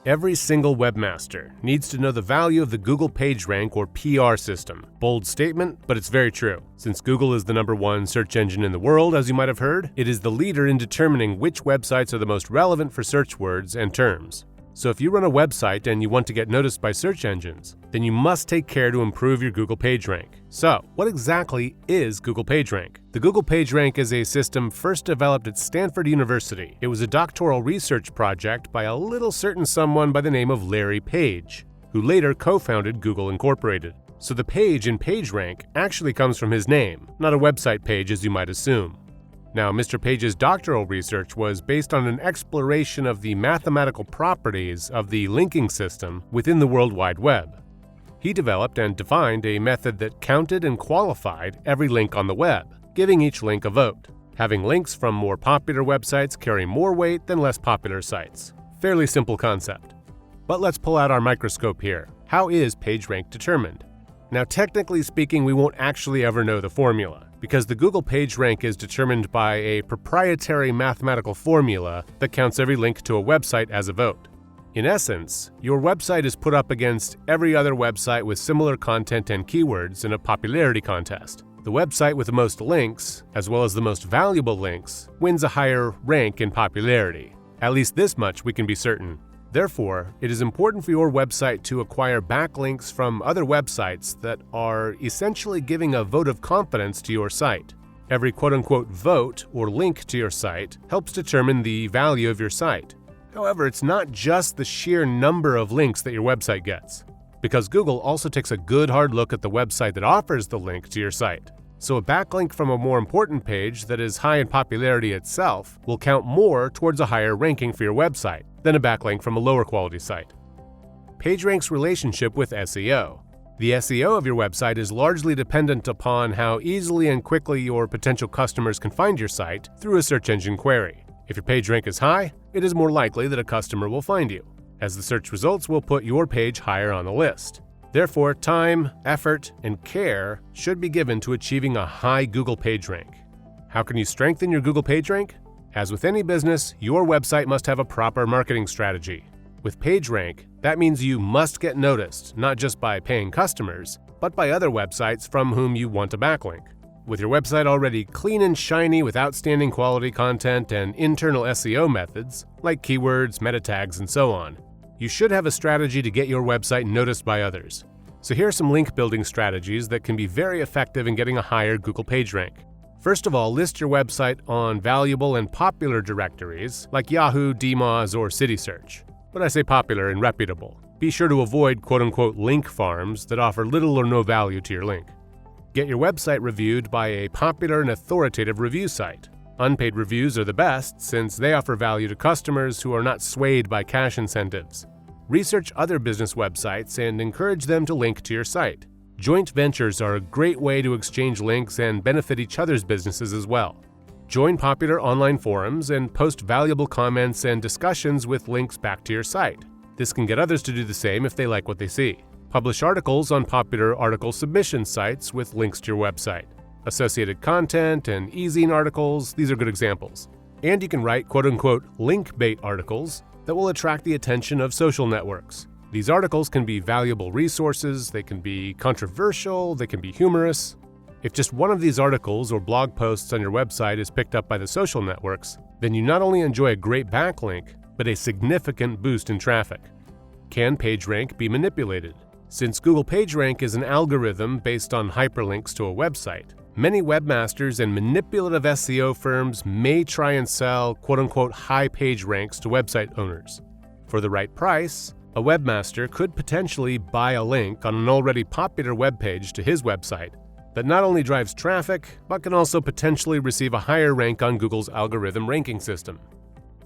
Every single webmaster needs to know the value of the Google PageRank or PR system. Bold statement, but it's very true. Since Google is the #1 search engine in the world, as you might have heard, it is the leader in determining which websites are the most relevant for search words and terms. So if you run a website and you want to get noticed by search engines, then you must take care to improve your Google PageRank. So, what exactly is Google PageRank? The Google PageRank is a system first developed at Stanford University. It was a doctoral research project by a little certain someone by the name of Larry Page, who later co-founded Google Incorporated. So the page in PageRank actually comes from his name, not a website page as you might assume. Now, Mr. Page's doctoral research was based on an exploration of the mathematical properties of the linking system within the World Wide Web. He developed and defined a method that counted and qualified every link on the web, giving each link a vote. Having links from more popular websites carry more weight than less popular sites. Fairly simple concept. But let's pull out our microscope here. How is PageRank determined? Now, technically speaking, we won't actually ever know the formula, because the Google PageRank is determined by a proprietary mathematical formula that counts every link to a website as a vote. In essence, your website is put up against every other website with similar content and keywords in a popularity contest. The website with the most links, as well as the most valuable links, wins a higher rank in popularity. At least this much we can be certain. Therefore, it is important for your website to acquire backlinks from other websites that are essentially giving a vote of confidence to your site. Every quote-unquote vote or link to your site helps determine the value of your site. However, it's not just the sheer number of links that your website gets, because Google also takes a good hard look at the website that offers the link to your site. So a backlink from a more important page that is high in popularity itself will count more towards a higher ranking for your website than a backlink from a lower quality site. PageRank's relationship with SEO. The SEO of your website is largely dependent upon how easily and quickly your potential customers can find your site through a search engine query. If your PageRank is high, it is more likely that a customer will find you, as the search results will put your page higher on the list. Therefore, time, effort, and care should be given to achieving a high Google PageRank. How can you strengthen your Google PageRank? As with any business, your website must have a proper marketing strategy. With PageRank, that means you must get noticed, not just by paying customers, but by other websites from whom you want a backlink. With your website already clean and shiny with outstanding quality content and internal SEO methods, like keywords, meta tags, and so on, you should have a strategy to get your website noticed by others. So here are some link building strategies that can be very effective in getting a higher Google PageRank. First of all, list your website on valuable and popular directories like Yahoo, DMOZ, or CitySearch. But I say popular and reputable. Be sure to avoid quote-unquote link farms that offer little or no value to your link. Get your website reviewed by a popular and authoritative review site. Unpaid reviews are the best since they offer value to customers who are not swayed by cash incentives. Research other business websites and encourage them to link to your site. Joint ventures are a great way to exchange links and benefit each other's businesses as well. Join popular online forums and post valuable comments and discussions with links back to your site. This can get others to do the same if they like what they see. Publish articles on popular article submission sites with links to your website. Associated content and e-zine articles, these are good examples. And you can write quote-unquote link bait articles that will attract the attention of social networks. These articles can be valuable resources, they can be controversial, they can be humorous. If just one of these articles or blog posts on your website is picked up by the social networks, then you not only enjoy a great backlink, but a significant boost in traffic. Can PageRank be manipulated? Since Google PageRank is an algorithm based on hyperlinks to a website, many webmasters and manipulative SEO firms may try and sell quote-unquote high page ranks to website owners. For the right price, a webmaster could potentially buy a link on an already popular web page to his website that not only drives traffic, but can also potentially receive a higher rank on Google's algorithm ranking system.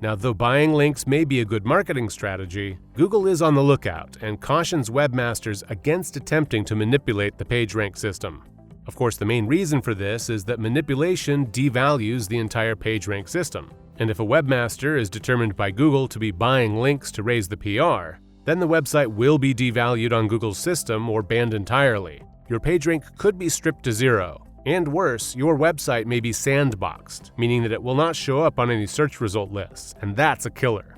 Now, though buying links may be a good marketing strategy, Google is on the lookout and cautions webmasters against attempting to manipulate the PageRank system. Of course, the main reason for this is that manipulation devalues the entire PageRank system. And if a webmaster is determined by Google to be buying links to raise the PR, then the website will be devalued on Google's system or banned entirely. Your PageRank could be stripped to zero. And worse, your website may be sandboxed, meaning that it will not show up on any search result lists, and that's a killer.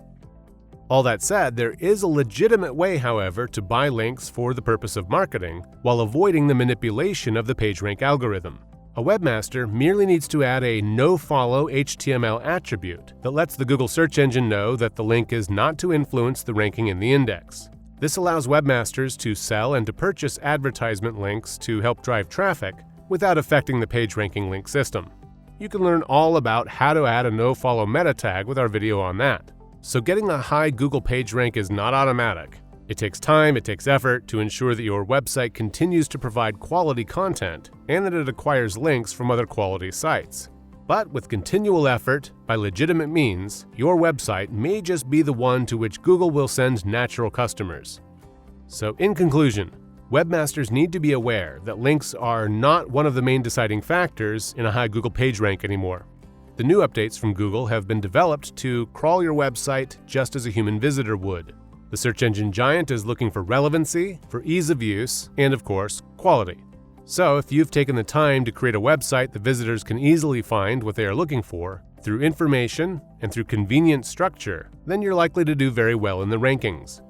All that said, there is a legitimate way, however, to buy links for the purpose of marketing while avoiding the manipulation of the PageRank algorithm. A webmaster merely needs to add a nofollow HTML attribute that lets the Google search engine know that the link is not to influence the ranking in the index. This allows webmasters to sell and to purchase advertisement links to help drive traffic without affecting the PageRanking link system. You can learn all about how to add a nofollow meta tag with our video on that. So getting a high Google PageRank is not automatic. It takes time, it takes effort to ensure that your website continues to provide quality content and that it acquires links from other quality sites. But with continual effort, by legitimate means, your website may just be the one to which Google will send natural customers. So in conclusion, webmasters need to be aware that links are not one of the main deciding factors in a high Google PageRank anymore. The new updates from Google have been developed to crawl your website just as a human visitor would. The search engine giant is looking for relevancy, for ease of use, and of course, quality. So if you've taken the time to create a website that visitors can easily find what they are looking for, through information and through convenient structure, then you're likely to do very well in the rankings.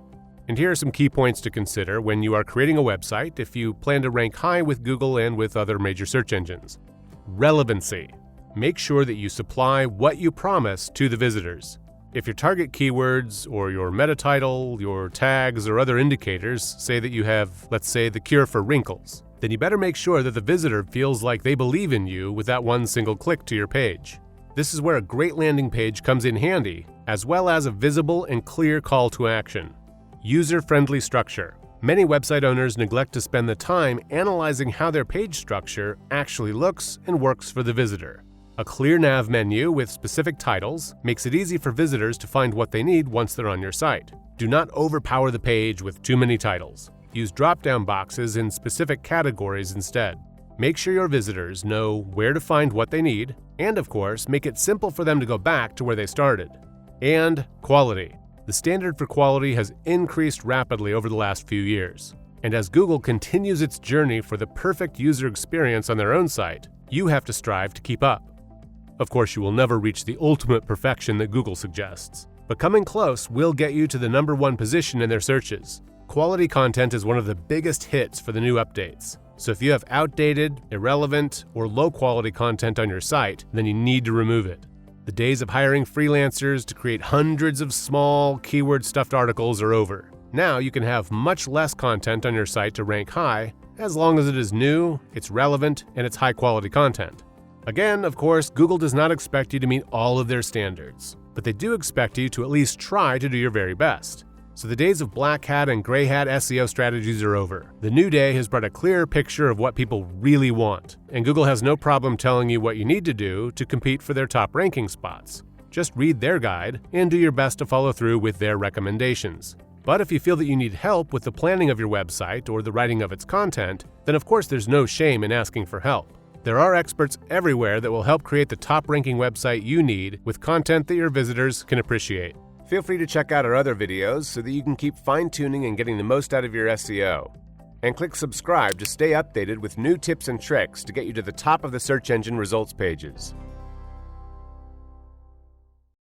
And here are some key points to consider when you are creating a website if you plan to rank high with Google and with other major search engines. Relevancy. Make sure that you supply what you promise to the visitors. If your target keywords or your meta title, your tags, or other indicators say that you have, let's say, the cure for wrinkles, then you better make sure that the visitor feels like they believe in you with that one single click to your page. This is where a great landing page comes in handy, as well as a visible and clear call to action. User-friendly structure. Many website owners neglect to spend the time analyzing how their page structure actually looks and works for the visitor. A clear nav menu with specific titles makes it easy for visitors to find what they need once they're on your site. Do not overpower the page with too many titles. Use drop-down boxes in specific categories instead. Make sure your visitors know where to find what they need, and of course, make it simple for them to go back to where they started. And quality. The standard for quality has increased rapidly over the last few years. And as Google continues its journey for the perfect user experience on their own site, you have to strive to keep up. Of course, you will never reach the ultimate perfection that Google suggests, but coming close will get you to the #1 position in their searches. Quality content is one of the biggest hits for the new updates. So if you have outdated, irrelevant, or low-quality content on your site, then you need to remove it. The days of hiring freelancers to create hundreds of small, keyword-stuffed articles are over. Now you can have much less content on your site to rank high, as long as it is new, it's relevant, and it's high-quality content. Again, of course, Google does not expect you to meet all of their standards, but they do expect you to at least try to do your very best. So the days of black hat and gray hat SEO strategies are over. The new day has brought a clearer picture of what people really want, and Google has no problem telling you what you need to do to compete for their top ranking spots. Just read their guide and do your best to follow through with their recommendations. But if you feel that you need help with the planning of your website or the writing of its content, then of course there's no shame in asking for help. There are experts everywhere that will help create the top-ranking website you need with content that your visitors can appreciate. Feel free to check out our other videos so that you can keep fine-tuning and getting the most out of your SEO. And click subscribe to stay updated with new tips and tricks to get you to the top of the search engine results pages.